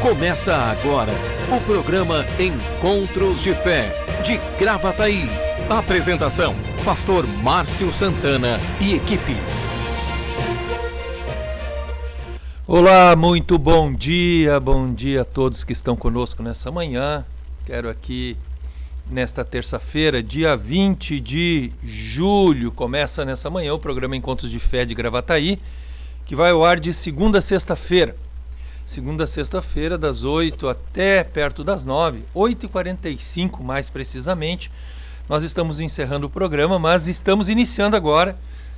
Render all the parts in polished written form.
Começa agora o programa Encontros de Fé, de Gravataí. Apresentação, Pastor Márcio Santana e equipe. Olá, muito bom dia a todos que estão conosco nessa manhã. Quero aqui, nesta terça-feira, dia 20 de julho, começa nessa manhã o programa Encontros de Fé de Gravataí, que vai ao ar de segunda a sexta-feira. Segunda a sexta-feira, das 8 até perto das 9, 8h45 mais precisamente. Nós estamos encerrando o programa, mas estamos iniciando agora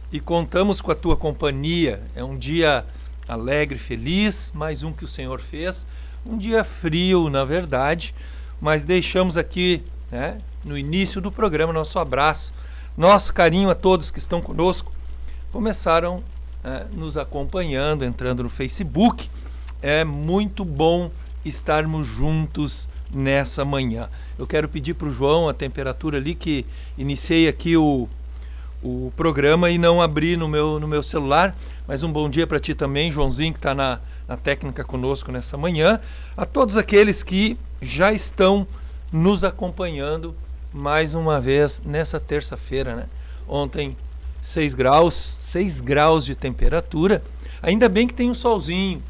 e contamos com a tua companhia. É um dia alegre, feliz, mais um que o Senhor fez. Um dia frio, na verdade, mas deixamos aqui, no início do programa, nosso abraço, nosso carinho a todos que estão conosco. Começaram nos acompanhando, entrando no Facebook. É muito bom estarmos juntos nessa manhã. Eu quero pedir para o João a temperatura ali, que iniciei aqui o programa e não abri no meu celular, mas um bom dia para ti também, Joãozinho, que está na técnica conosco nessa manhã, a todos aqueles que já estão nos acompanhando mais uma vez nessa terça-feira, né? Ontem 6 graus de temperatura, ainda bem que tem um solzinho,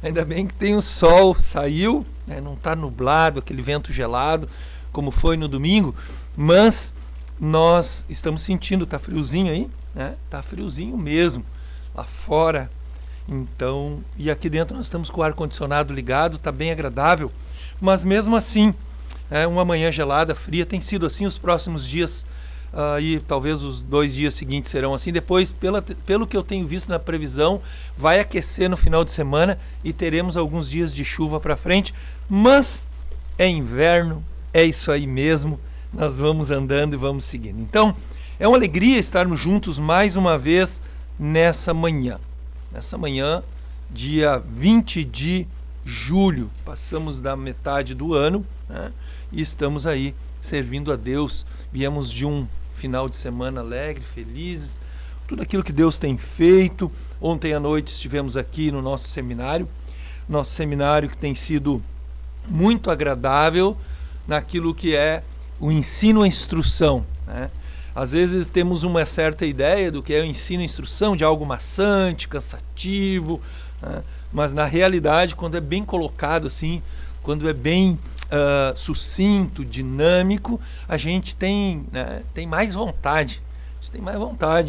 ainda bem que tem um sol, saiu, né? Não está nublado, aquele vento gelado, como foi no domingo, mas nós estamos sentindo, está friozinho aí, né? Está friozinho mesmo, lá fora, então, e aqui dentro nós estamos com o ar-condicionado ligado, está bem agradável, mas mesmo assim, uma manhã gelada, fria, tem sido assim os próximos dias, e talvez os 2 dias seguintes serão assim. Depois, pelo que eu tenho visto na previsão, vai aquecer no final de semana e teremos alguns dias de chuva para frente, mas é inverno, é isso aí mesmo, nós vamos andando e vamos seguindo. Então, é uma alegria estarmos juntos mais uma vez nessa manhã, dia 20 de julho, passamos da metade do ano, né? E estamos aí servindo a Deus. Viemos de um final de semana alegre, felizes, tudo aquilo que Deus tem feito. Ontem à noite estivemos aqui no nosso seminário que tem sido muito agradável naquilo que é o ensino e instrução, né? Às vezes temos uma certa ideia do que é o ensino e instrução, de algo maçante, cansativo, né? Mas na realidade, quando é bem colocado assim, quando é bem sucinto, dinâmico, a gente tem mais vontade,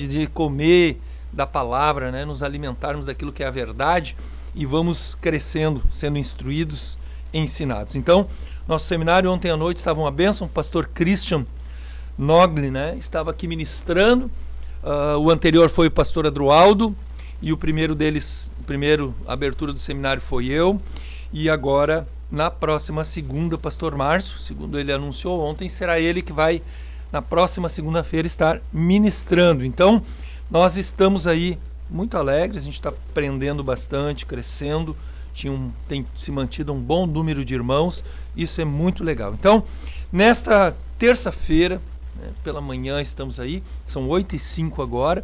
de comer da palavra, né? Nos alimentarmos daquilo que é a verdade e vamos crescendo, sendo instruídos, ensinados. Então, nosso seminário ontem à noite estava uma bênção, o pastor Christian Nogli, né? Estava aqui ministrando, o anterior foi o pastor Adroaldo, e a primeira abertura do seminário foi eu, e agora, na próxima segunda, o pastor Márcio, segundo ele anunciou ontem, será ele que vai, na próxima segunda-feira, estar ministrando. Então, nós estamos aí muito alegres, a gente está aprendendo bastante, crescendo, tem se mantido um bom número de irmãos, isso é muito legal. Então, nesta terça-feira, né, pela manhã estamos aí, são 8h05 agora,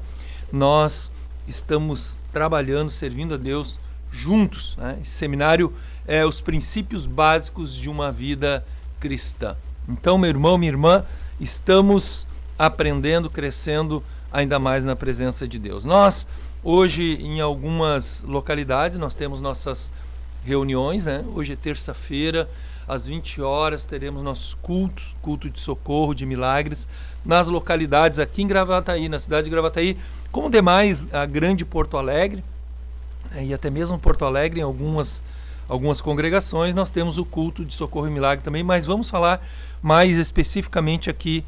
nós estamos trabalhando, servindo a Deus juntos, né? Esse seminário é os princípios básicos de uma vida cristã. Então, meu irmão, minha irmã, estamos aprendendo, crescendo ainda mais na presença de Deus. Nós, hoje, em algumas localidades, nós temos nossas reuniões, né? Hoje é terça-feira, às 20 horas, teremos nossos culto de socorro, de milagres, nas localidades aqui em Gravataí, na cidade de Gravataí, como demais a grande Porto Alegre, e até mesmo Porto Alegre, em algumas congregações, nós temos o culto de socorro e milagre também, mas vamos falar mais especificamente aqui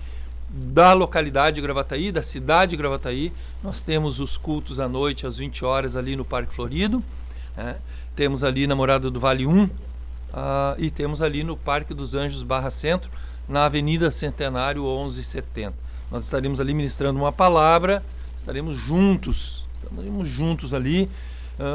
da localidade de Gravataí, da cidade de Gravataí. Nós temos os cultos à noite, às 20 horas, ali no Parque Florido, né? Temos ali na Morada do Vale 1, e temos ali no Parque dos Anjos Barra Centro, na Avenida Centenário 1170. Nós estaremos ali ministrando uma palavra, estaremos juntos ali,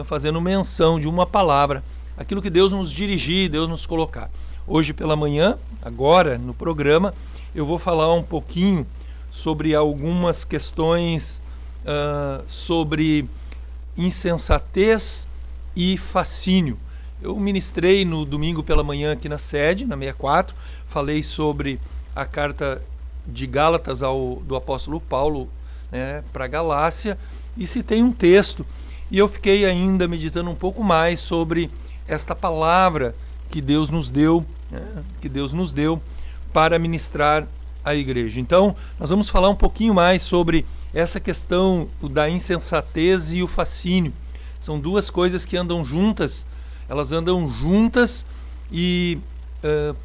fazendo menção de uma palavra, aquilo que Deus nos dirigir, Deus nos colocar. Hoje pela manhã, agora no programa, eu vou falar um pouquinho sobre algumas questões sobre insensatez e fascínio. Eu ministrei no domingo pela manhã aqui na sede, na 64, falei sobre a carta de Gálatas do apóstolo Paulo, né, para a Galácia, e citei um texto. E eu fiquei ainda meditando um pouco mais sobre esta palavra que Deus nos deu, né, para ministrar à igreja. Então, nós vamos falar um pouquinho mais sobre essa questão da insensatez e o fascínio. São duas coisas que andam juntas, elas andam juntas e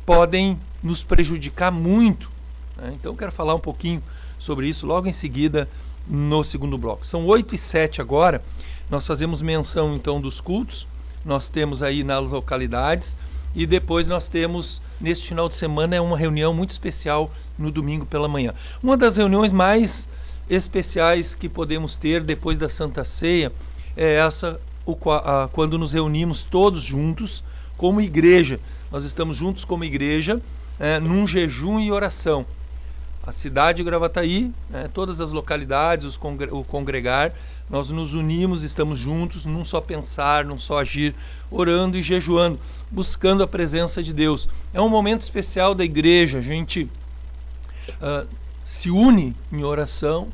podem nos prejudicar muito, né? Então, eu quero falar um pouquinho sobre isso logo em seguida no segundo bloco. São 8h07 agora. Nós fazemos menção então dos cultos, nós temos aí nas localidades, e depois nós temos, neste final de semana, uma reunião muito especial no domingo pela manhã. Uma das reuniões mais especiais que podemos ter depois da Santa Ceia é essa, quando nos reunimos todos juntos, como igreja. Nós estamos juntos como igreja, num jejum e oração. A cidade de Gravataí, todas as localidades, o congregar, nós nos unimos, estamos juntos, num só pensar, num só agir, orando e jejuando, buscando a presença de Deus. É um momento especial da igreja, a gente se une em oração,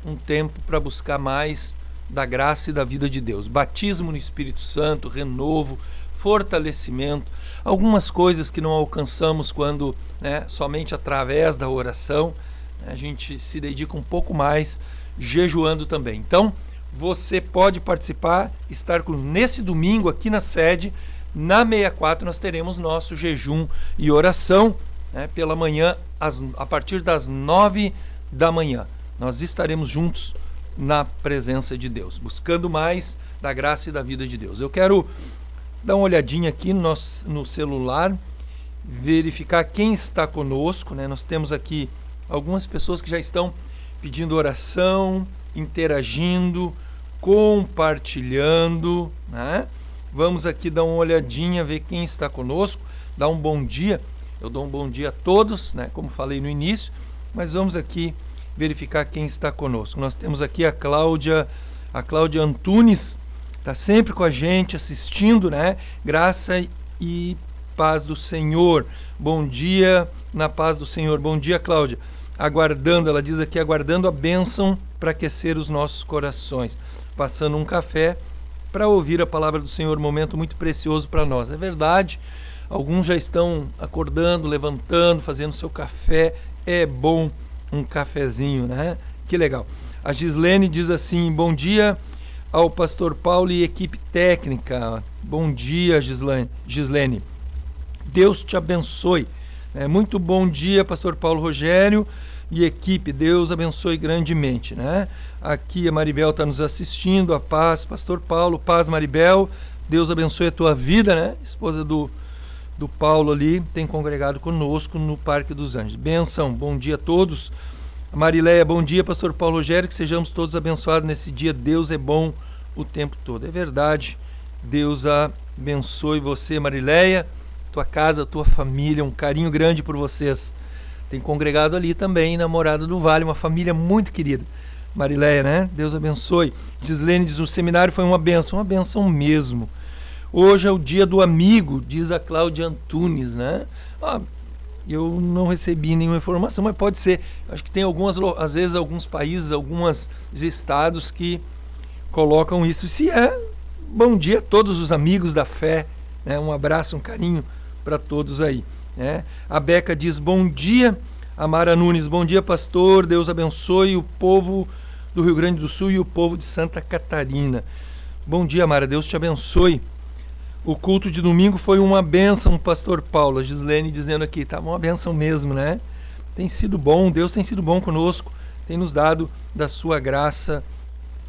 um tempo para buscar mais da graça e da vida de Deus. Batismo no Espírito Santo, renovo, fortalecimento, algumas coisas que não alcançamos quando somente através da oração, a gente se dedica um pouco mais jejuando também. Então, você pode participar, estar nesse domingo aqui na sede, na 64 nós teremos nosso jejum e oração, pela manhã, a partir das 9 da manhã. Nós estaremos juntos na presença de Deus, buscando mais da graça e da vida de Deus. Eu quero dar uma olhadinha aqui no celular, verificar quem está conosco, Nós temos aqui algumas pessoas que já estão pedindo oração, interagindo, compartilhando, Vamos aqui dar uma olhadinha, ver quem está conosco, dar um bom dia. Eu dou um bom dia a todos, como falei no início, mas vamos aqui verificar quem está conosco. Nós temos aqui a Cláudia Antunes, está sempre com a gente, assistindo, Graça e paz do Senhor. Bom dia, na paz do Senhor. Bom dia, Cláudia. Aguardando, ela diz aqui, aguardando a bênção para aquecer os nossos corações. Passando um café para ouvir a palavra do Senhor, momento muito precioso para nós. É verdade, alguns já estão acordando, levantando, fazendo seu café. É bom um cafezinho, Que legal. A Gislene diz assim, bom dia ao pastor Paulo e equipe técnica. Bom dia, Gislene. Deus te abençoe. Muito bom dia, pastor Paulo Rogério e equipe. Deus abençoe grandemente, Aqui a Maribel está nos assistindo. A paz, pastor Paulo. Paz, Maribel. Deus abençoe a tua vida, Esposa do Paulo ali, tem congregado conosco no Parque dos Anjos. Bênção, bom dia a todos. Marileia, bom dia, pastor Paulo Rogério, que sejamos todos abençoados nesse dia. Deus é bom o tempo todo. É verdade. Deus abençoe você, Marileia, tua casa, tua família, um carinho grande por vocês. Tem congregado ali também, na Morada do Vale, uma família muito querida. Marileia, Deus abençoe. Gislene diz, o seminário foi uma bênção mesmo. Hoje é o dia do amigo, diz a Cláudia Antunes, Eu não recebi nenhuma informação, mas pode ser. Acho que tem às vezes alguns países, alguns estados que colocam isso. Se bom dia a todos os amigos da fé, um abraço, um carinho para todos aí. A Beca diz, bom dia. A Mara Nunes, bom dia, pastor, Deus abençoe o povo do Rio Grande do Sul e o povo de Santa Catarina. Bom dia, Mara, Deus te abençoe. O culto de domingo foi uma bênção, pastor Paulo. A Gislene dizendo aqui, tá uma bênção mesmo, Tem sido bom, Deus tem sido bom conosco, tem nos dado da sua graça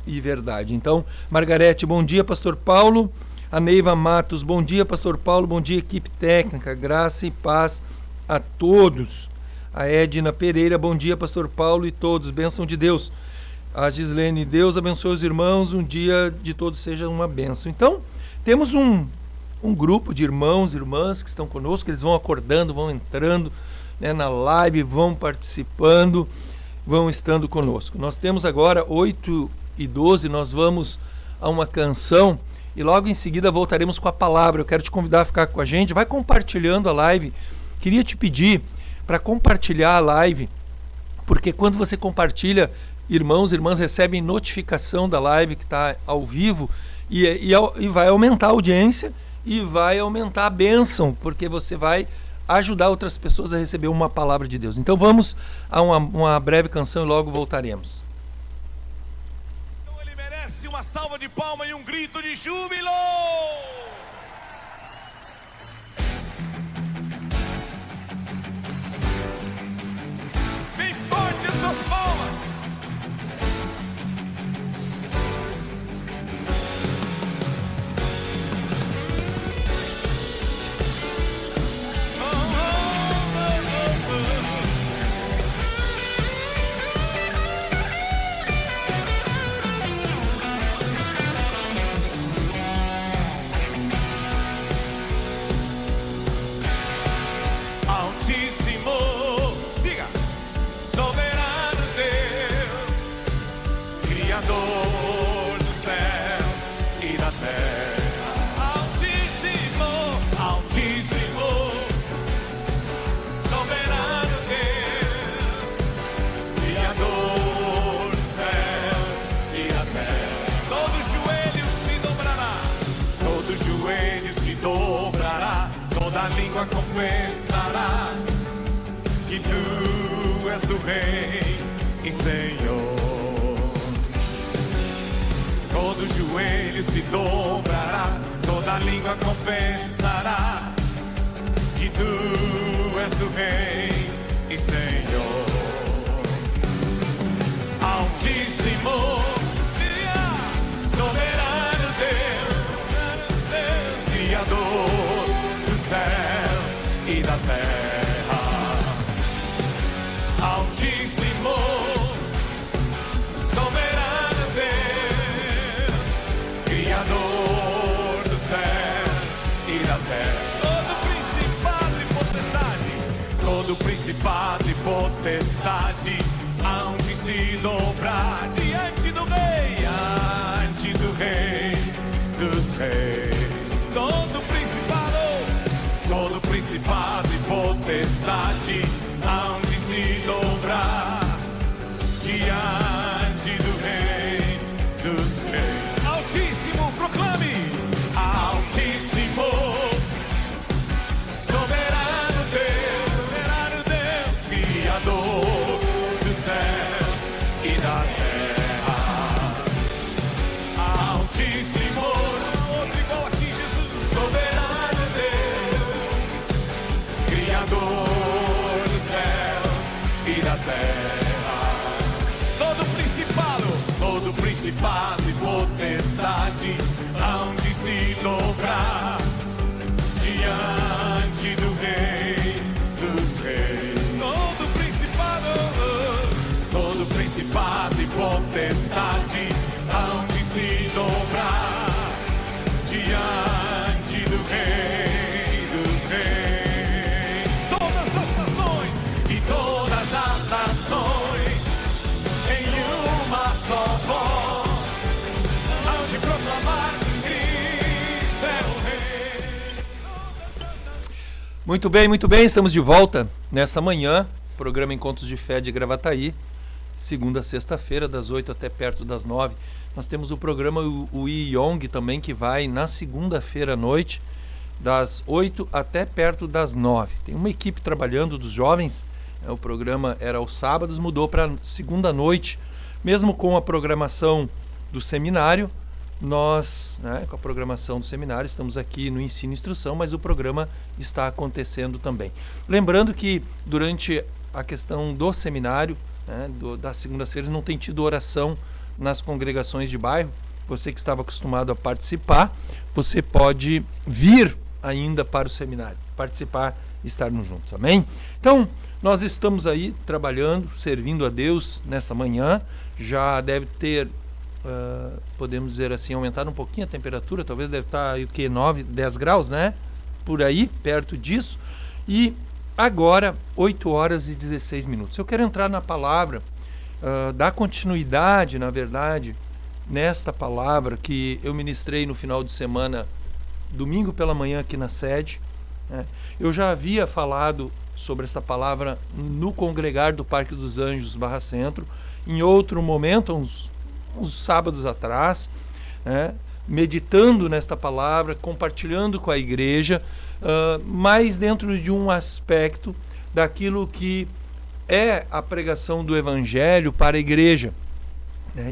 e verdade. Então, Margarete, bom dia, pastor Paulo. A Neiva Matos, bom dia, pastor Paulo, bom dia, equipe técnica, graça e paz a todos. A Edna Pereira, bom dia, pastor Paulo e todos, bênção de Deus. A Gislene, Deus abençoe os irmãos, um dia de todos seja uma bênção. Então, temos um grupo de irmãos e irmãs que estão conosco, eles vão acordando, vão entrando na live, vão participando, vão estando conosco. Nós temos agora 8h12, nós vamos a uma canção e logo em seguida voltaremos com a palavra. Eu quero te convidar a ficar com a gente, vai compartilhando a live. Queria te pedir para compartilhar a live, porque quando você compartilha, irmãos e irmãs recebem notificação da live que está ao vivo e vai aumentar a audiência e vai aumentar a bênção, porque você vai ajudar outras pessoas a receber uma palavra de Deus. Então vamos a uma breve canção e logo voltaremos. Então ele merece uma salva de palmas e um grito de júbilo! Bem forte as tuas palmas! língua confessará que tu és o Rei e Senhor. Todo joelho se dobrará, toda língua confessará que tu és o Rei e Senhor. Altíssimo, soberano Deus, Criador dos céus e da terra. Altíssimo, soberano Deus, Criador dos céus e da terra. Todo principado e potestade hão de se dobrar diante do Rei dos reis. Todo principado e potestade hão de se dobrar diante do Rei dos reis. Altíssimo, proclame! Altíssimo, soberano Deus, Criador dos céus e da terra. Altíssimo, não há outro igual a ti, Jesus. Soberano Deus, Criador dos céus e da terra. Todo principado e potestade hão de se dobrar diante do Rei dos reis. Todo principado e potestade hão de se dobrar diante do Rei dos reis. Todas as nações em uma só voz hão de proclamar que Cristo é o Rei. Muito bem, estamos de volta nessa manhã, programa Encontros de Fé de Gravataí, segunda a sexta-feira, das 8 até perto das 9. Nós temos o programa o Iyong também, que vai na segunda-feira à noite, das 8 até perto das 9. Tem uma equipe trabalhando dos jovens, o programa era aos sábados, mudou para segunda noite, mesmo com a programação do seminário. Nós, com a programação do seminário, estamos aqui no Ensino e Instrução, mas o programa está acontecendo também. Lembrando que durante a questão do seminário, das segundas-feiras, não tem tido oração nas congregações de bairro. Você que estava acostumado a participar, você pode vir ainda para o seminário, participar e estarmos juntos, amém? Então, nós estamos aí trabalhando, servindo a Deus nessa manhã. Já deve ter, podemos dizer assim, aumentado um pouquinho a temperatura, talvez deve estar aí, 9, 10 graus, né? Por aí, perto disso. E agora, 8 horas e 16 minutos. Eu quero entrar na palavra, dar continuidade, na verdade, nesta palavra que eu ministrei no final de semana, domingo pela manhã aqui na sede. Eu já havia falado sobre esta palavra no Congregar do Parque dos Anjos Barra Centro, em outro momento, uns sábados atrás, meditando nesta palavra, compartilhando com a igreja, mas dentro de um aspecto daquilo que é a pregação do Evangelho para a igreja,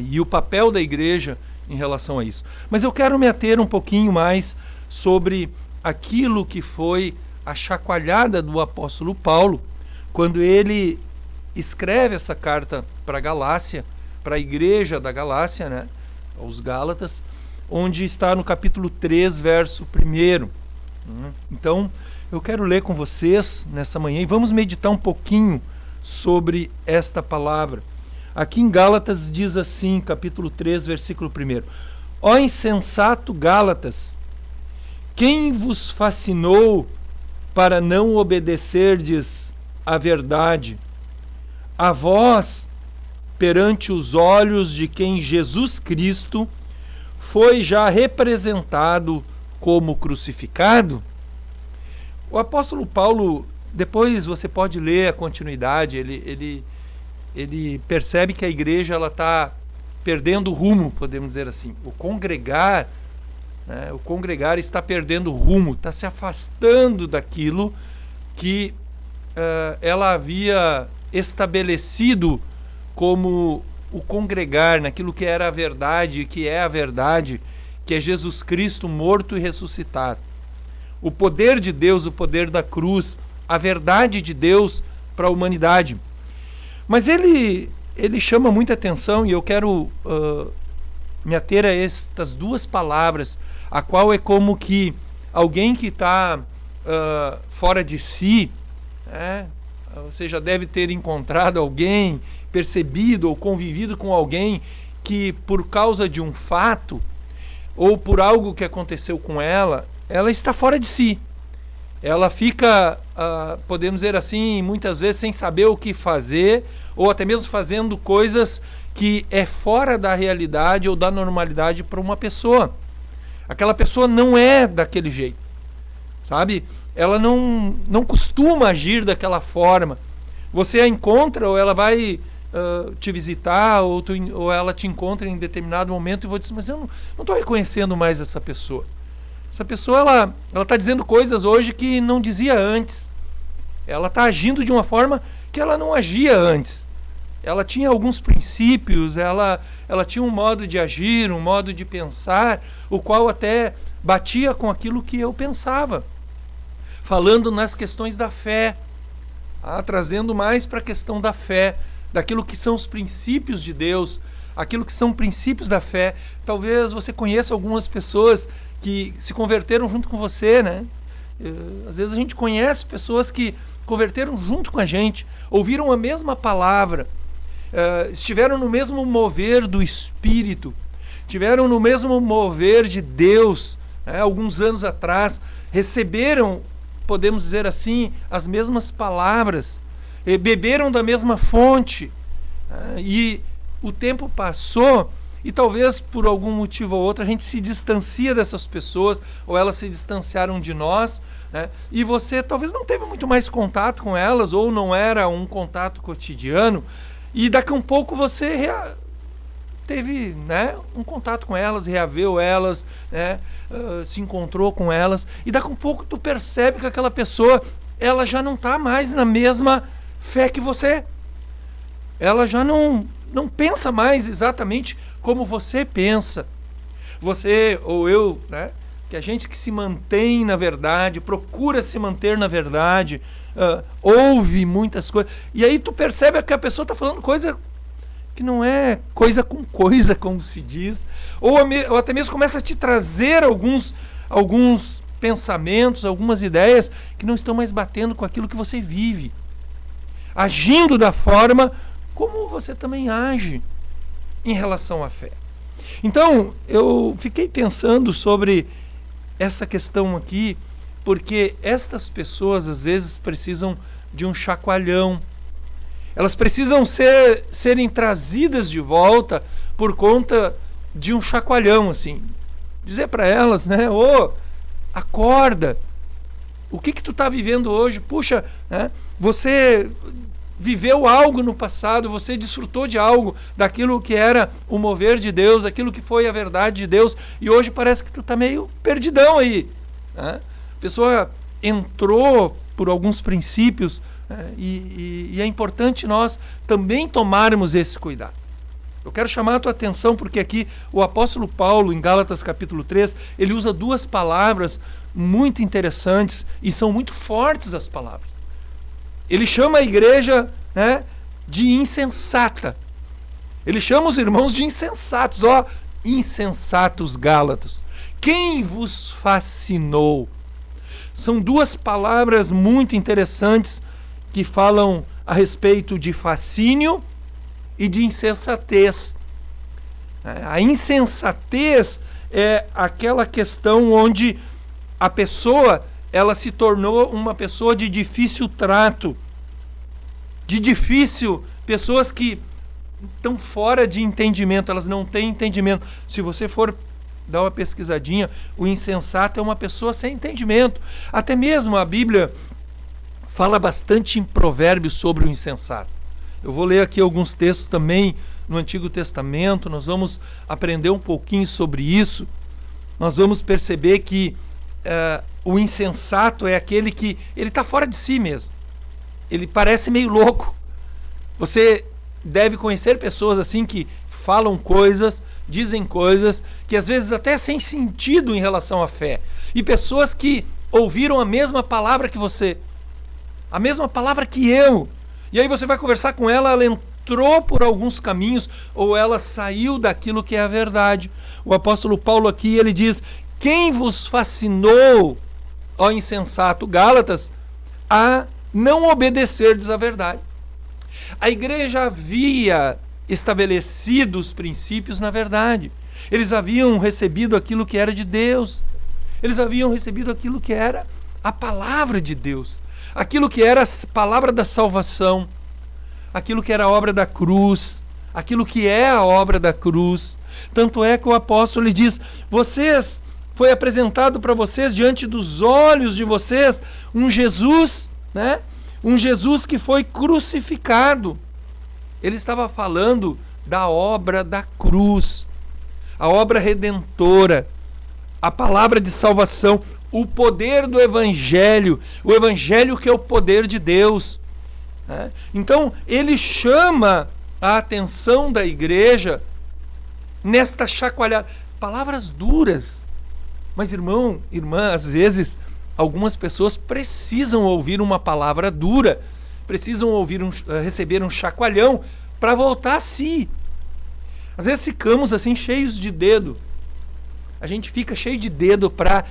e o papel da igreja em relação a isso. Mas eu quero me ater um pouquinho mais sobre aquilo que foi a chacoalhada do apóstolo Paulo, quando ele escreve essa carta para a Galácia, para a igreja da Galácia, aos Gálatas, onde está no capítulo 3, verso 1. Então, eu quero ler com vocês nessa manhã e vamos meditar um pouquinho sobre esta palavra. Aqui em Gálatas diz assim, capítulo 3, versículo 1. Ó insensato Gálatas, quem vos fascinou para não obedecerdes à verdade? A vós, perante os olhos de quem Jesus Cristo foi já representado como crucificado? O apóstolo Paulo, depois você pode ler a continuidade, ele percebe que a igreja está perdendo o rumo, podemos dizer assim. O congregar né? O congregar está perdendo rumo, está se afastando daquilo que ela havia estabelecido como o congregar, naquilo que era a verdade, que é a verdade, que é Jesus Cristo morto e ressuscitado. O poder de Deus, o poder da cruz, a verdade de Deus para a humanidade. Mas ele chama muita atenção, e eu quero me ater a estas duas palavras, a qual é como que alguém que está fora de si, você já deve ter encontrado alguém, percebido ou convivido com alguém que por causa de um fato ou por algo que aconteceu com ela está fora de si. Ela fica, podemos dizer assim, muitas vezes sem saber o que fazer, ou até mesmo fazendo coisas que é fora da realidade ou da normalidade para uma pessoa. Aquela pessoa não é daquele jeito, sabe? Ela não costuma agir daquela forma. Você a encontra, ou ela vai te visitar, ou ela te encontra em determinado momento e vou dizer, mas eu não estou reconhecendo mais essa pessoa. Essa pessoa, ela está dizendo coisas hoje que não dizia antes. Ela está agindo de uma forma que ela não agia antes. Ela tinha alguns princípios, ela tinha um modo de agir, um modo de pensar, o qual até batia com aquilo que eu pensava. Falando nas questões da fé, trazendo mais para a questão da fé, daquilo que são os princípios de Deus, aquilo que são princípios da fé. Talvez você conheça algumas pessoas que se converteram junto com você, né? Às vezes a gente conhece pessoas que converteram junto com a gente, ouviram a mesma palavra, estiveram no mesmo mover do Espírito, estiveram no mesmo mover de Deus, alguns anos atrás, receberam, podemos dizer assim, as mesmas palavras, beberam da mesma fonte, e o tempo passou e talvez por algum motivo ou outro a gente se distancia dessas pessoas, ou elas se distanciaram de nós, né? E você talvez não teve muito mais contato com elas, ou não era um contato cotidiano, e daqui a um pouco você teve, né, um contato com elas, reaveu elas, né, se encontrou com elas, e daqui a um pouco tu percebe que aquela pessoa ela já não está mais na mesma fé que você. Ela já não pensa mais exatamente como você pensa. Você ou eu, né? Que a gente que se mantém na verdade, procura se manter na verdade, ouve muitas coisas, e aí tu percebe que a pessoa está falando coisa que não é coisa com coisa, como se diz, ou até mesmo começa a te trazer alguns pensamentos, algumas ideias que não estão mais batendo com aquilo que você vive, agindo da forma como você também age em relação à fé. Então, eu fiquei pensando sobre essa questão aqui, porque estas pessoas às vezes precisam de um chacoalhão. Elas precisam serem trazidas de volta por conta de um chacoalhão, assim. Dizer para elas, né? Acorda. O que tu está vivendo hoje? Puxa, né? Você viveu algo no passado, você desfrutou de algo, daquilo que era o mover de Deus, aquilo que foi a verdade de Deus, e hoje parece que tu está meio perdidão aí, né? A pessoa entrou por alguns princípios, né? E é importante nós também tomarmos esse cuidado. Eu quero chamar a tua atenção porque aqui o apóstolo Paulo, em Gálatas capítulo 3, ele usa duas palavras muito interessantes e são muito fortes as palavras. Ele chama a igreja, né, de insensata. Ele chama os irmãos de insensatos. Insensatos Gálatas. Quem vos fascinou? São duas palavras muito interessantes que falam a respeito de fascínio e de insensatez. A insensatez é aquela questão onde a pessoa ela se tornou uma pessoa de difícil trato, pessoas que estão fora de entendimento, elas não têm entendimento. Se você for dar uma pesquisadinha, o insensato é uma pessoa sem entendimento. Até mesmo a Bíblia fala bastante em Provérbios sobre o insensato. Eu vou ler aqui alguns textos também no Antigo Testamento, nós vamos aprender um pouquinho sobre isso. nós vamos perceber que o insensato é aquele que ele está fora de si mesmo. Ele parece meio louco. Você deve conhecer pessoas assim que falam coisas, dizem coisas que às vezes até sem sentido em relação à fé. E pessoas que ouviram a mesma palavra que você, a mesma palavra que eu. E aí você vai conversar com ela, ela entrou por alguns caminhos ou ela saiu daquilo que é a verdade. O apóstolo Paulo aqui, ele diz: quem vos fascinou, ó insensato, Gálatas, a não obedecerdes à verdade. A igreja havia estabelecido os princípios na verdade. Eles haviam recebido aquilo que era de Deus. Eles haviam recebido aquilo que era a palavra de Deus. Aquilo que era a palavra da salvação. Aquilo que era a obra da cruz. Aquilo que é a obra da cruz. Tanto é que o apóstolo lhe diz: foi apresentado para vocês, diante dos olhos de vocês, um Jesus, né? Um Jesus que foi crucificado. Ele estava falando da obra da cruz, a obra redentora, a palavra de salvação, o poder do Evangelho, o Evangelho que é o poder de Deus, né? Então, ele chama a atenção da igreja nesta chacoalhada. Palavras duras. Mas, irmão, irmã, às vezes algumas pessoas precisam ouvir uma palavra dura, precisam receber um chacoalhão para voltar a si. Às vezes ficamos assim cheios de dedo. A gente fica cheio de dedo para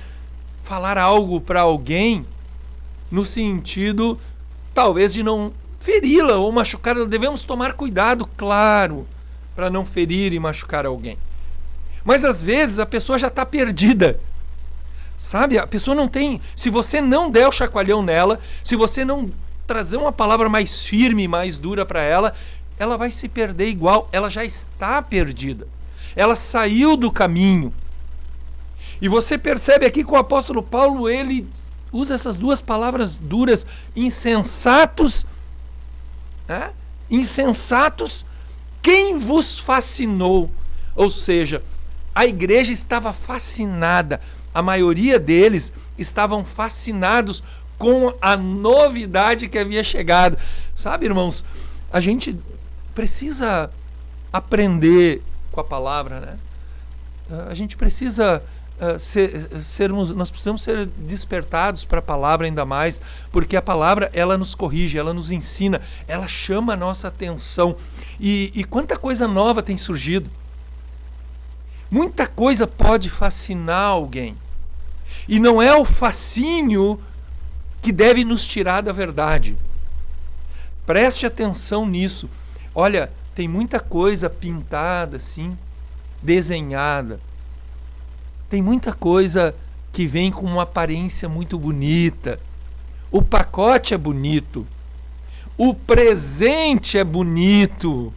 falar algo para alguém no sentido talvez de não feri-la ou machucá-la. Devemos tomar cuidado, claro, para não ferir e machucar alguém. Mas às vezes a pessoa já está perdida. Sabe, a pessoa não tem... Se você não der o chacoalhão nela, se você não trazer uma palavra mais firme, mais dura para ela, ela vai se perder igual. Ela já está perdida. Ela saiu do caminho. E você percebe aqui que o apóstolo Paulo, ele usa essas duas palavras duras: insensatos, né? Insensatos, quem vos fascinou? Ou seja, a igreja estava fascinada. A maioria deles estavam fascinados com a novidade que havia chegado. Sabe, irmãos, a gente precisa aprender com a palavra, né? A gente precisa nós precisamos ser despertados para a palavra ainda mais, porque a palavra, ela nos corrige, ela nos ensina, ela chama a nossa atenção. E quanta coisa nova tem surgido. Muita coisa pode fascinar alguém. E não é o fascínio que deve nos tirar da verdade. Preste atenção nisso. Olha, tem muita coisa pintada assim, desenhada. Tem muita coisa que vem com uma aparência muito bonita. O pacote é bonito. O presente é bonito.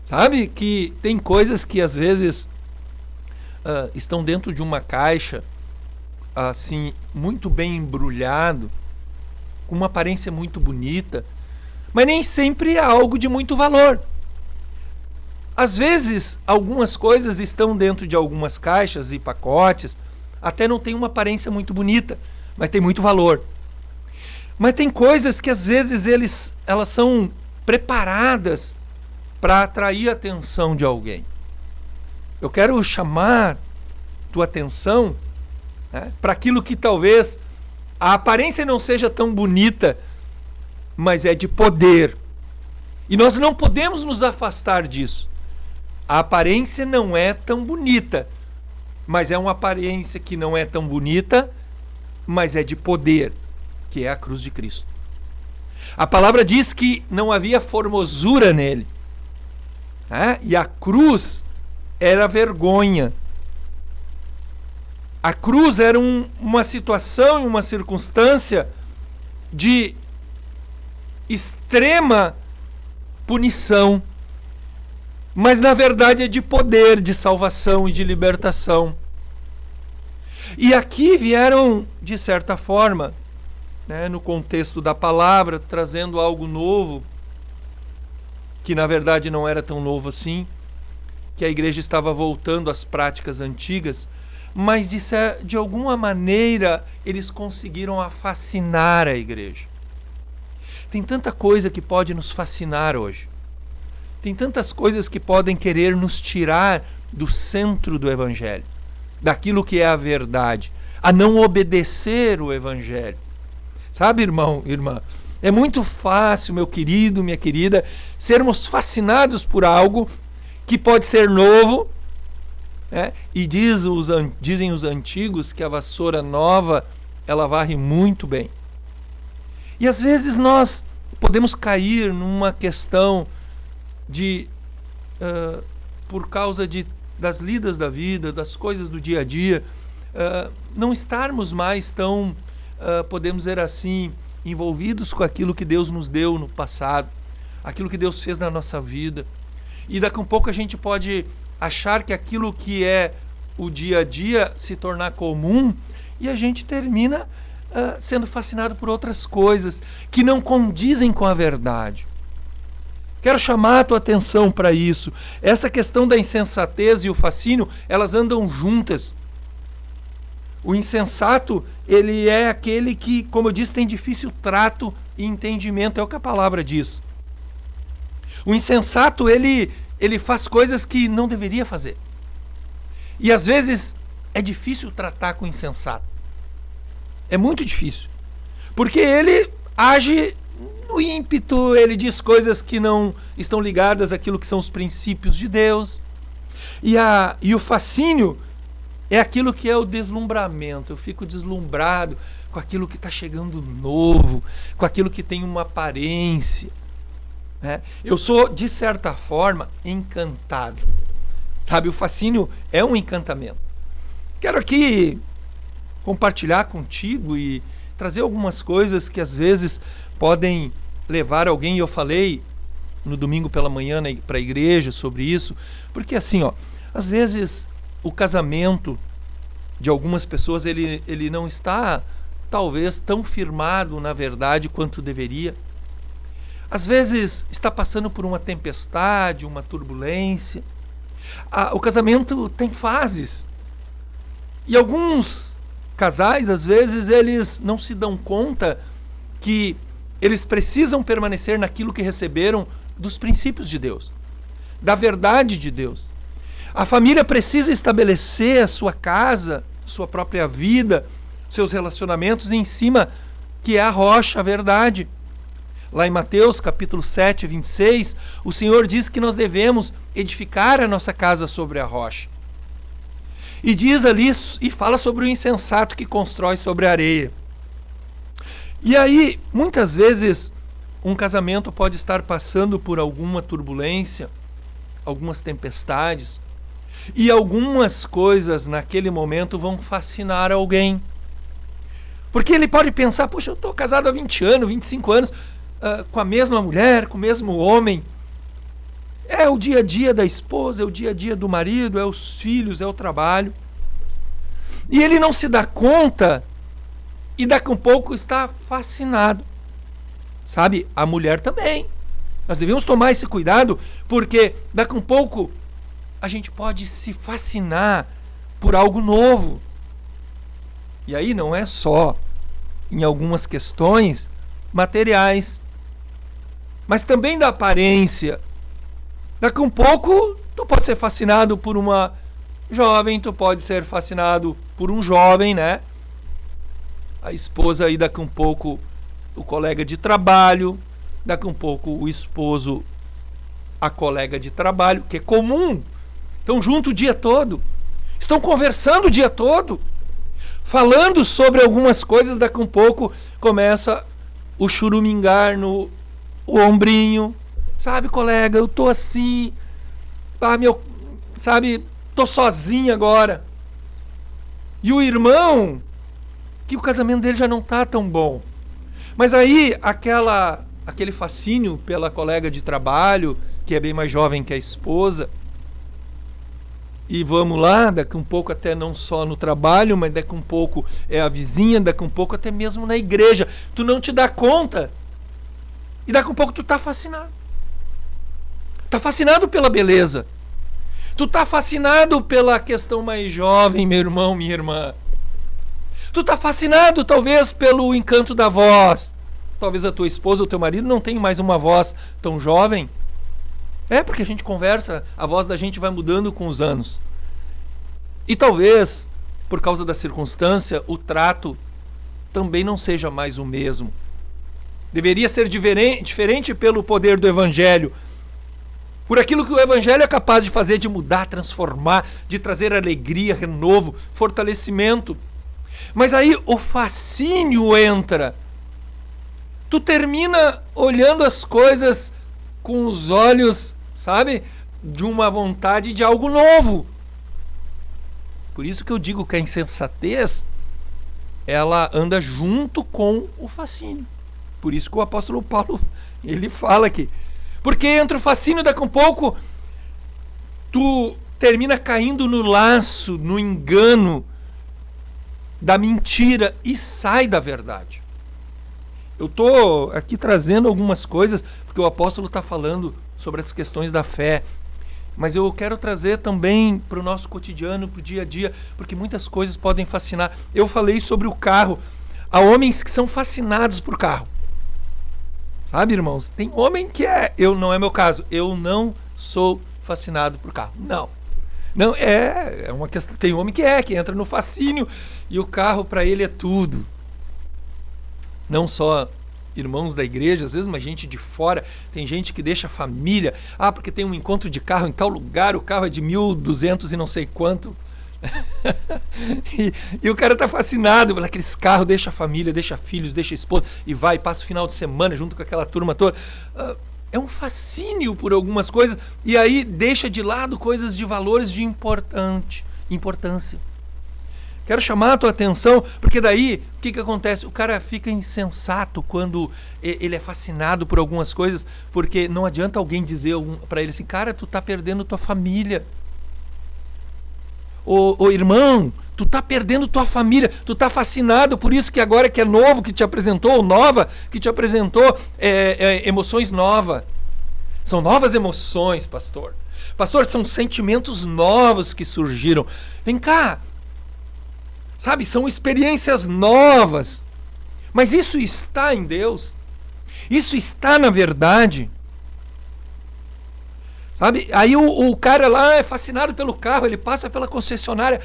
Sabe que tem coisas que às vezes estão dentro de uma caixa, assim, muito bem embrulhado, com uma aparência muito bonita, mas nem sempre é algo de muito valor. Às vezes, algumas coisas estão dentro de algumas caixas e pacotes, até não tem uma aparência muito bonita, mas tem muito valor. Mas tem coisas que às vezes elas são preparadas para atrair a atenção de alguém. Eu quero chamar tua atenção, né, para aquilo que talvez a aparência não seja tão bonita, mas é de poder. E nós não podemos nos afastar disso. A aparência não é tão bonita, mas é uma aparência que não é tão bonita, mas é de poder, que é a cruz de Cristo. A palavra diz que não havia formosura nele. E a cruz era vergonha. A cruz era uma situação, uma circunstância de extrema punição, mas na verdade é de poder, de salvação e de libertação. E aqui vieram, de certa forma, né, no contexto da palavra, trazendo algo novo, que na verdade não era tão novo assim, que a igreja estava voltando às práticas antigas, mas de alguma maneira eles conseguiram fascinar a igreja. Tem tanta coisa que pode nos fascinar hoje. Tem tantas coisas que podem querer nos tirar do centro do Evangelho, daquilo que é a verdade, a não obedecer o Evangelho. Sabe, irmão, irmã, é muito fácil, meu querido, minha querida, sermos fascinados por algo que pode ser novo, e dizem os antigos que a vassoura nova, ela varre muito bem. E às vezes nós podemos cair numa questão de, por causa das lidas da vida, das coisas do dia a dia, não estarmos mais tão, podemos dizer assim, envolvidos com aquilo que Deus nos deu no passado, aquilo que Deus fez na nossa vida. E daqui a um pouco a gente pode achar que aquilo que é o dia a dia se tornar comum e a gente termina sendo fascinado por outras coisas que não condizem com a verdade. Quero chamar a tua atenção para isso. Essa questão da insensatez e o fascínio, elas andam juntas. O insensato, ele é aquele que, como eu disse, tem difícil trato e entendimento, é o que a palavra diz. O insensato, ele faz coisas que não deveria fazer. E às vezes é difícil tratar com o insensato. É muito difícil. Porque ele age no ímpeto, ele diz coisas que não estão ligadas àquilo que são os princípios de Deus. E o fascínio é aquilo que é o deslumbramento. Eu fico deslumbrado com aquilo que está chegando novo, com aquilo que tem uma aparência. Eu sou, de certa forma, encantado. Sabe, o fascínio é um encantamento. Quero aqui compartilhar contigo e trazer algumas coisas que às vezes podem levar alguém. Eu falei no domingo pela manhã para a igreja sobre isso, porque assim, às vezes o casamento de algumas pessoas ele não está talvez tão firmado na verdade quanto deveria. Às vezes está passando por uma tempestade, uma turbulência. O casamento tem fases. E alguns casais, às vezes, eles não se dão conta que eles precisam permanecer naquilo que receberam dos princípios de Deus, da verdade de Deus. A família precisa estabelecer a sua casa, sua própria vida, seus relacionamentos em cima que é a rocha, a verdade. Lá em Mateus capítulo 7, 26, o Senhor diz que nós devemos edificar a nossa casa sobre a rocha. E diz ali, e fala sobre o insensato que constrói sobre a areia. E aí, muitas vezes, um casamento pode estar passando por alguma turbulência, algumas tempestades, e algumas coisas naquele momento vão fascinar alguém. Porque ele pode pensar, poxa, eu estou casado há 20 anos, 25 anos, com a mesma mulher, com o mesmo homem. É o dia a dia da esposa, é o dia a dia do marido, é os filhos, é o trabalho. E ele não se dá conta e daqui a um pouco está fascinado. Sabe, a mulher também. Nós devemos tomar esse cuidado porque daqui a um pouco a gente pode se fascinar por algo novo. E aí não é só em algumas questões materiais, mas também da aparência. Daqui a um pouco, tu pode ser fascinado por uma jovem, tu pode ser fascinado por um jovem, né? A esposa aí daqui a um pouco, o colega de trabalho, daqui a um pouco o esposo, a colega de trabalho, que é comum. Estão juntos o dia todo, estão conversando o dia todo, falando sobre algumas coisas, daqui a um pouco começa o churumingar no ombrinho. Sabe, colega, eu tô assim, tô sozinho agora. E o irmão, que o casamento dele já não tá tão bom. Mas aí, aquele fascínio pela colega de trabalho, que é bem mais jovem que a esposa, e vamos lá, daqui um pouco até não só no trabalho, mas daqui um pouco é a vizinha, daqui um pouco até mesmo na igreja. Tu não te dá conta. E daqui um pouco tu tá fascinado. Tá fascinado pela beleza. Tu tá fascinado pela questão mais jovem, meu irmão, minha irmã. Tu tá fascinado talvez pelo encanto da voz. Talvez a tua esposa ou teu marido não tenha mais uma voz tão jovem. É porque a gente conversa, a voz da gente vai mudando com os anos. E talvez, por causa da circunstância, o trato também não seja mais o mesmo. Deveria ser diferente pelo poder do Evangelho. Por aquilo que o Evangelho é capaz de fazer, de mudar, transformar, de trazer alegria, renovo, fortalecimento. Mas aí o fascínio entra. Tu termina olhando as coisas com os olhos, sabe, de uma vontade de algo novo. Por isso que eu digo que a insensatez, ela anda junto com o fascínio. Por isso que o apóstolo Paulo, ele fala aqui. Porque entre o fascínio, daqui a um pouco, tu termina caindo no laço, no engano da mentira e sai da verdade. Eu estou aqui trazendo algumas coisas, porque o apóstolo está falando sobre as questões da fé. Mas eu quero trazer também para o nosso cotidiano, para o dia a dia, porque muitas coisas podem fascinar. Eu falei sobre o carro. Há homens que são fascinados por carro. Sabe, irmãos? Tem homem que não é meu caso. Eu não sou fascinado por carro. Não. Não, é uma questão. Tem homem que entra no fascínio e o carro para ele é tudo. Não só irmãos da igreja, às vezes uma gente de fora, tem gente que deixa a família, porque tem um encontro de carro em tal lugar, o carro é de 1.200 e não sei quanto. e o cara tá fascinado por aqueles carros, deixa a família, deixa filhos, deixa a esposa e vai, passa o final de semana junto com aquela turma toda. É um fascínio por algumas coisas e aí deixa de lado coisas de valores de importância. Quero chamar a tua atenção, porque daí, o que acontece? O cara fica insensato quando ele é fascinado por algumas coisas, porque não adianta alguém dizer para ele assim, cara, tu tá perdendo tua família. Ô irmão, tu tá perdendo tua família, tu tá fascinado por isso que agora que é novo, que te apresentou, ou nova, que te apresentou emoções novas. São novas emoções, pastor. Pastor, são sentimentos novos que surgiram. Vem cá. Sabe, são experiências novas. Mas isso está em Deus. Isso está na verdade. Sabe, aí o cara lá é fascinado pelo carro, ele passa pela concessionária.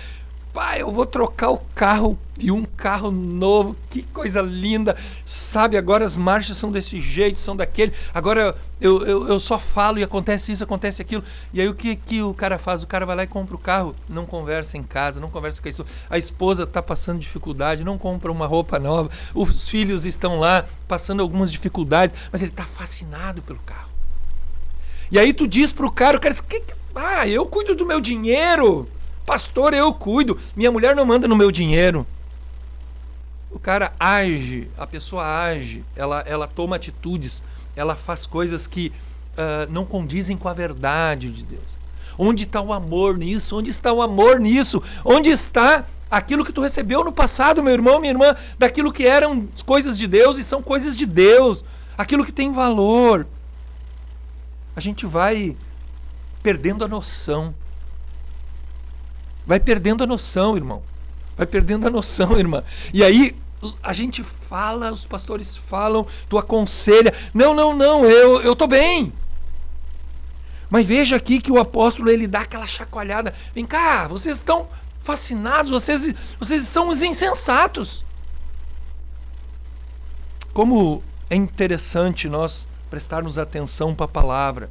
Pai, eu vou trocar o carro e um carro novo, que coisa linda. Sabe, agora as marchas são desse jeito, são daquele. Agora eu só falo e acontece isso, acontece aquilo. E aí o que o cara faz? O cara vai lá e compra o carro, não conversa em casa, não conversa com a esposa está passando dificuldade, não compra uma roupa nova. Os filhos estão lá passando algumas dificuldades, mas ele está fascinado pelo carro. E aí tu diz pro cara, o cara diz, eu cuido do meu dinheiro. Pastor, eu cuido. Minha mulher não manda no meu dinheiro. O cara age, a pessoa age, ela toma atitudes, ela faz coisas que não condizem com a verdade de Deus. Onde está o amor nisso? Onde está o amor nisso? Onde está aquilo que tu recebeu no passado, meu irmão, minha irmã, daquilo que eram coisas de Deus e são coisas de Deus, aquilo que tem valor. A gente vai perdendo a noção. Vai perdendo a noção, irmão. Vai perdendo a noção, irmã. E aí a gente fala, os pastores falam, tu aconselha. Não, eu tô bem. Mas veja aqui que o apóstolo, ele dá aquela chacoalhada. Vem cá, vocês estão fascinados, vocês são os insensatos. Como é interessante nós prestarmos atenção para a palavra.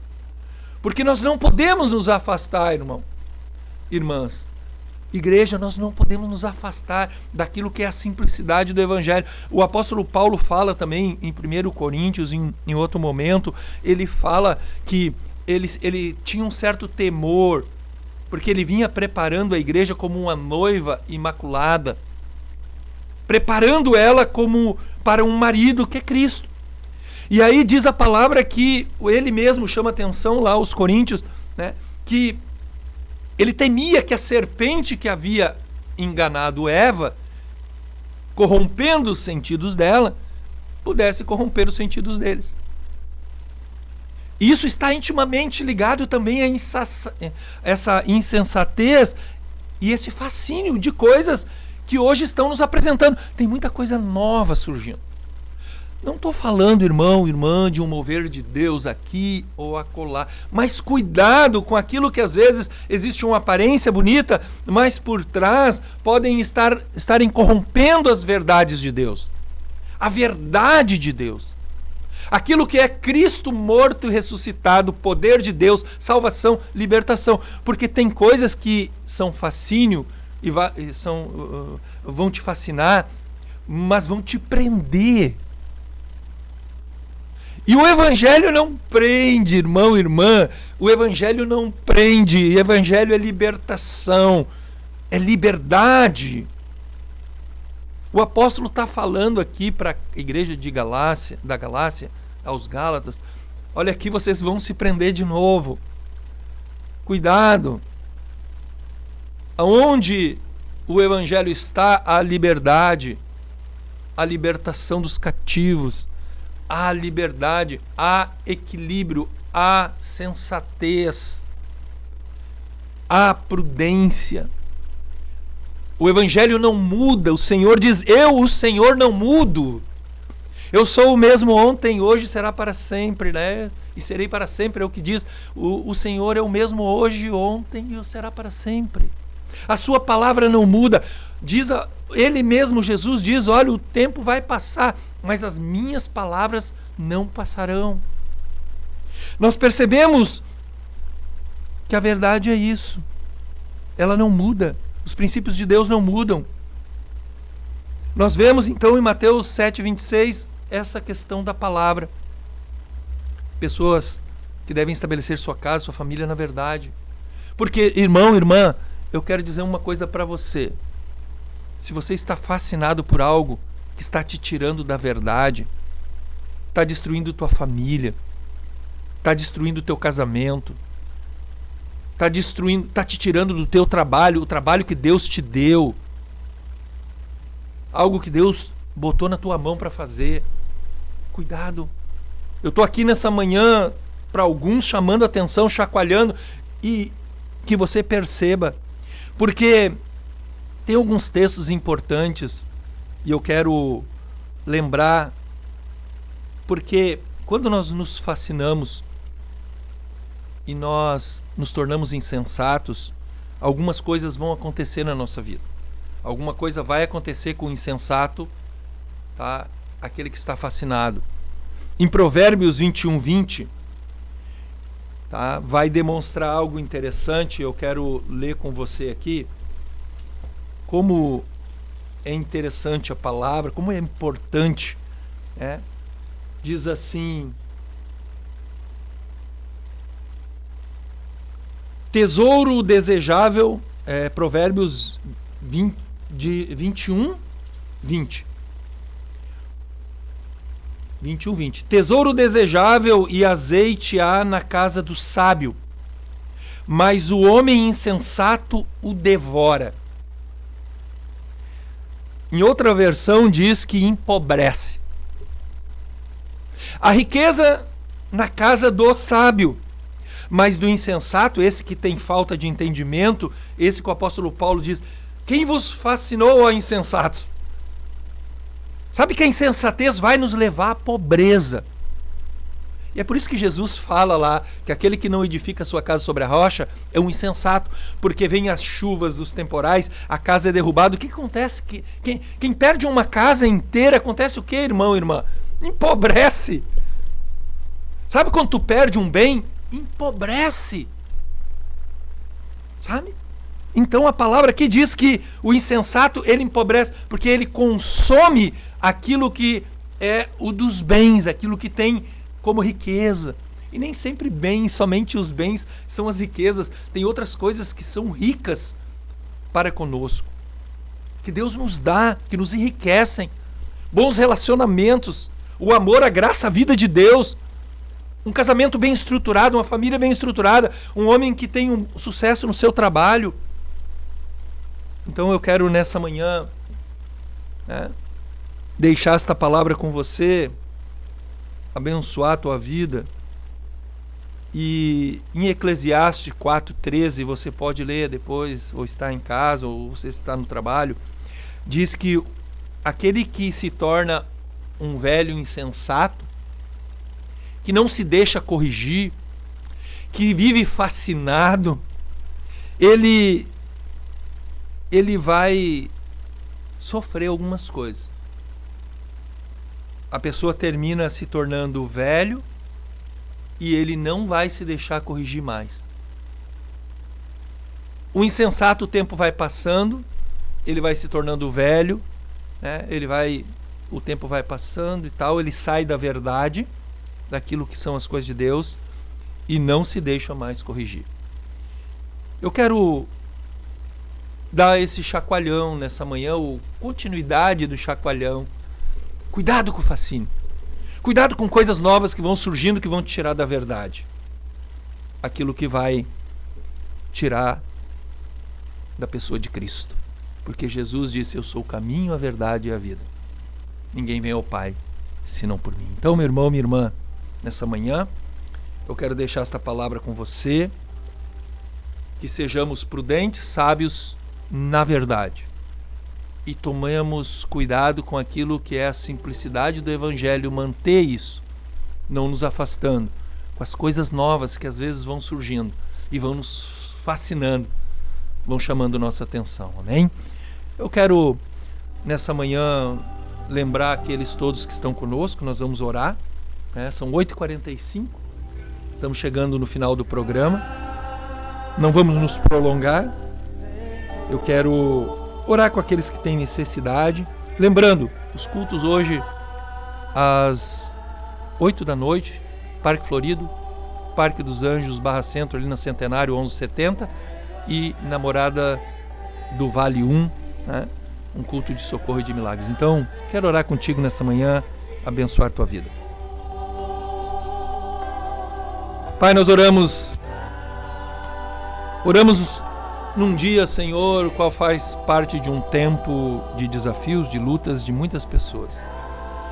Porque nós não podemos nos afastar, irmãs. Igreja, nós não podemos nos afastar daquilo que é a simplicidade do Evangelho. O apóstolo Paulo fala também em 1 Coríntios, em outro momento, ele fala que ele tinha um certo temor, porque ele vinha preparando a igreja como uma noiva imaculada, preparando ela como para um marido que é Cristo. E aí diz a palavra que ele mesmo chama atenção lá aos Coríntios, né, que ele temia que a serpente que havia enganado Eva, corrompendo os sentidos dela, pudesse corromper os sentidos deles. Isso está intimamente ligado também a essa insensatez e esse fascínio de coisas que hoje estão nos apresentando. Tem muita coisa nova surgindo. Não estou falando, irmão, irmã, de um mover de Deus aqui ou acolá, mas cuidado com aquilo que às vezes existe uma aparência bonita, mas por trás podem estarem corrompendo as verdades de Deus. A verdade de Deus. Aquilo que é Cristo morto e ressuscitado, poder de Deus, salvação, libertação. Porque tem coisas que são fascínio e vão te fascinar, mas vão te prender. E o Evangelho não prende, irmão, irmã. O Evangelho não prende. O Evangelho é libertação, é liberdade. O apóstolo está falando aqui para a igreja da Galácia, aos Gálatas, olha aqui, vocês vão se prender de novo. Cuidado. Aonde o Evangelho está, a liberdade, a libertação dos cativos, a liberdade, a equilíbrio, a sensatez, a prudência. O Evangelho não muda. O Senhor diz: eu, o Senhor, não mudo. Eu sou o mesmo ontem, hoje, será para sempre, né? E serei para sempre, é o que diz. O Senhor é o mesmo hoje, ontem e será para sempre. A sua palavra não muda. Ele mesmo, Jesus, diz: olha, o tempo vai passar, mas as minhas palavras não passarão. Nós percebemos que a verdade é isso. Ela não muda. Os princípios de Deus não mudam. Nós vemos então em Mateus 7,26 essa questão da palavra. Pessoas que devem estabelecer sua casa, sua família na verdade. Porque, irmão, irmã, eu quero dizer uma coisa para você. Se você está fascinado por algo que está te tirando da verdade, está destruindo tua família, está destruindo teu casamento, está te tirando do teu trabalho, o trabalho que Deus te deu, algo que Deus botou na tua mão para fazer. Cuidado. Eu estou aqui nessa manhã para alguns chamando a atenção, chacoalhando, e que você perceba, porque tem alguns textos importantes e eu quero lembrar, porque quando nós nos fascinamos e nós nos tornamos insensatos, algumas coisas vão acontecer na nossa vida. Alguma coisa vai acontecer com o insensato, tá? Aquele que está fascinado. Em Provérbios 21:20, tá? Vai demonstrar algo interessante. Eu quero ler com você aqui como é interessante a palavra, como é importante, né? Diz assim: tesouro desejável, Provérbios 21:20. Tesouro desejável e azeite há na casa do sábio, mas o homem insensato o devora. Em outra versão diz que empobrece. A riqueza na casa do sábio, mas do insensato, esse que tem falta de entendimento, esse que o apóstolo Paulo diz: quem vos fascinou, ó insensatos? Sabe que a insensatez vai nos levar à pobreza. E é por isso que Jesus fala lá que aquele que não edifica sua casa sobre a rocha é um insensato, porque vem as chuvas, os temporais, a casa é derrubada. O que acontece? Quem perde uma casa inteira, acontece o que, irmão e irmã? Empobrece. Sabe quando tu perde um bem? Empobrece. Sabe? Então a palavra aqui diz que o insensato, ele empobrece, porque ele consome aquilo que é o dos bens, aquilo que tem como riqueza. E nem sempre bens, somente os bens são as riquezas. Tem outras coisas que são ricas para conosco, que Deus nos dá, que nos enriquecem. Bons relacionamentos, o amor, a graça, a vida de Deus. Um casamento bem estruturado, uma família bem estruturada, um homem que tem um sucesso no seu trabalho. Então eu quero nessa manhã, né, deixar esta palavra com você, abençoar a tua vida, E em Eclesiastes 4:13, você pode ler depois, ou está em casa, ou você está no trabalho, diz que aquele que se torna um velho insensato, que não se deixa corrigir, que vive fascinado, ele vai sofrer algumas coisas. A pessoa termina se tornando velho e ele não vai se deixar corrigir mais. O insensato, o tempo vai passando, ele vai se tornando velho, né? O tempo vai passando e tal, ele sai da verdade, daquilo que são as coisas de Deus, e não se deixa mais corrigir. Eu quero dar esse chacoalhão nessa manhã, ou continuidade do chacoalhão. Cuidado com o fascínio. Cuidado com coisas novas que vão surgindo, que vão te tirar da verdade. Aquilo que vai tirar da pessoa de Cristo. Porque Jesus disse: eu sou o caminho, a verdade e a vida. Ninguém vem ao Pai senão por mim. Então, meu irmão, minha irmã, nessa manhã, eu quero deixar esta palavra com você. Que sejamos prudentes, sábios na verdade. E tomemos cuidado com aquilo que é a simplicidade do Evangelho, manter isso, não nos afastando, com as coisas novas que às vezes vão surgindo e vão nos fascinando, vão chamando nossa atenção, amém? Eu quero, nessa manhã, lembrar aqueles todos que estão conosco, nós vamos orar, né? São 8h45, estamos chegando no final do programa, não vamos nos prolongar, eu quero orar com aqueles que têm necessidade. Lembrando, os cultos hoje às 8 da noite, Parque Florido, Parque dos Anjos, Barra Centro, ali na Centenário 1170, e na Morada do Vale 1, né? Um culto de socorro e de milagres. Então, quero orar contigo nessa manhã, abençoar tua vida. Pai, nós oramos num dia, Senhor, o qual faz parte de um tempo de desafios, de lutas de muitas pessoas.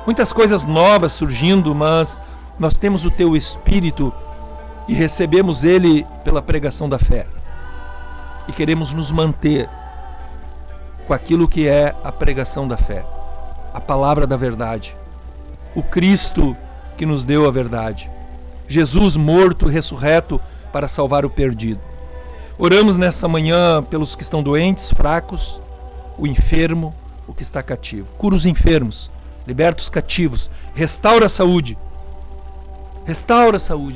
Muitas coisas novas surgindo, mas nós temos o Teu Espírito e recebemos Ele pela pregação da fé. E queremos nos manter com aquilo que é a pregação da fé, a palavra da verdade, o Cristo que nos deu a verdade, Jesus morto, ressurreto para salvar o perdido. Oramos nessa manhã pelos que estão doentes, fracos, o enfermo, o que está cativo. Cura os enfermos, liberta os cativos, restaura a saúde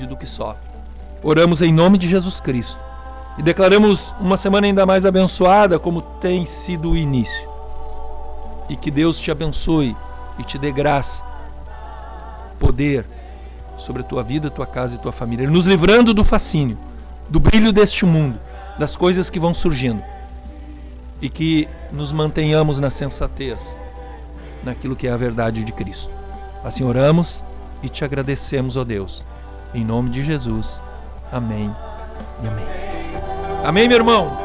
do que sofre. Oramos em nome de Jesus Cristo e declaramos uma semana ainda mais abençoada como tem sido o início. E que Deus te abençoe e te dê graça, poder sobre a tua vida, tua casa e tua família, nos livrando do fascínio, do brilho deste mundo, das coisas que vão surgindo, e que nos mantenhamos na sensatez, naquilo que é a verdade de Cristo. Assim oramos e te agradecemos, ó Deus, em nome de Jesus. Amém e amém. Amém, meu irmão,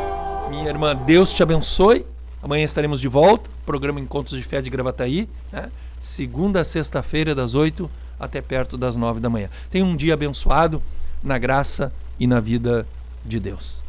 minha irmã, Deus te abençoe. Amanhã estaremos de volta, programa Encontros de Fé de Gravataí, né? Segunda a sexta-feira, das 8 até perto das 9 da manhã. Tenha um dia abençoado na graça e na vida de Deus.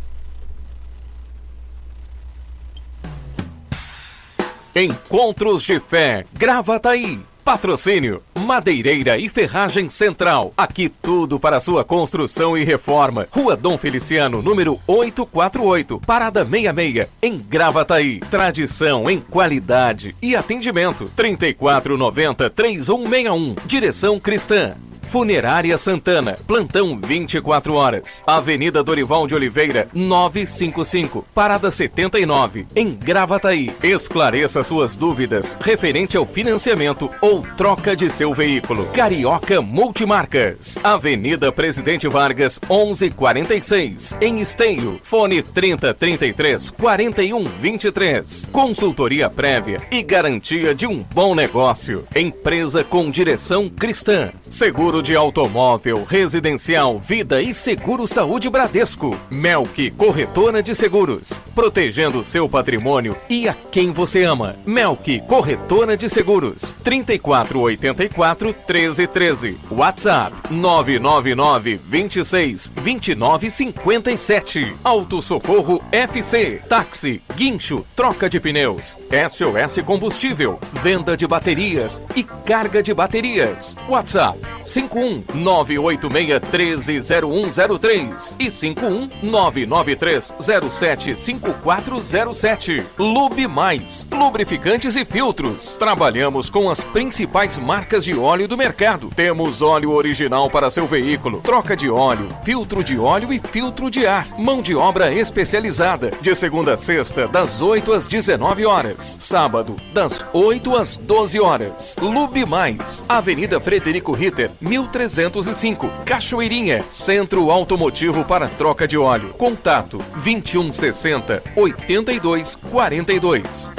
Encontros de Fé Gravataí. Patrocínio Madeireira e Ferragem Central. Aqui tudo para sua construção e reforma. Rua Dom Feliciano, número 848, Parada 66, em Gravataí. Tradição em qualidade e atendimento. 3490-3161. Direção Cristã. Funerária Santana, plantão 24 horas. Avenida Dorival de Oliveira, 955, Parada 79, em Gravataí. Esclareça suas dúvidas referente ao financiamento ou troca de seu veículo. Carioca Multimarcas, Avenida Presidente Vargas, 1146, em Esteio. Fone 3033-4123. Consultoria prévia e garantia de um bom negócio. Empresa com direção cristã. Seguro de automóvel, residencial, vida e seguro saúde Bradesco. Melk, corretora de seguros. Protegendo seu patrimônio e a quem você ama. Melk, corretora de seguros. 3484-1313. WhatsApp 999-26-2957. Auto Socorro FC. Táxi, guincho, troca de pneus. SOS Combustível. Venda de baterias e carga de baterias. WhatsApp 51986130103 e 51993075407. Lube Mais, lubrificantes e filtros. Trabalhamos com as principais marcas de óleo do mercado. Temos óleo original para seu veículo, troca de óleo, filtro de óleo e filtro de ar. Mão de obra especializada, de segunda a sexta, das 8 às 19 horas. Sábado, das 8 às 12 horas. Lube Mais, Avenida Frederico Ritter, 1305, Cachoeirinha, Centro Automotivo para troca de óleo. Contato 2160-8242.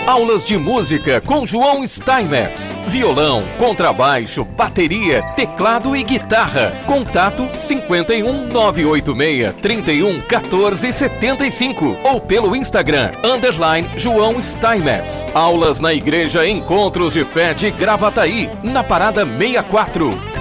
Aulas de música com João Steinmetz. Violão, contrabaixo, bateria, teclado e guitarra. Contato 51 986 31 14 75 ou pelo Instagram _João Steinmetz. Aulas na Igreja Encontros de Fé de Gravataí, na Parada 64.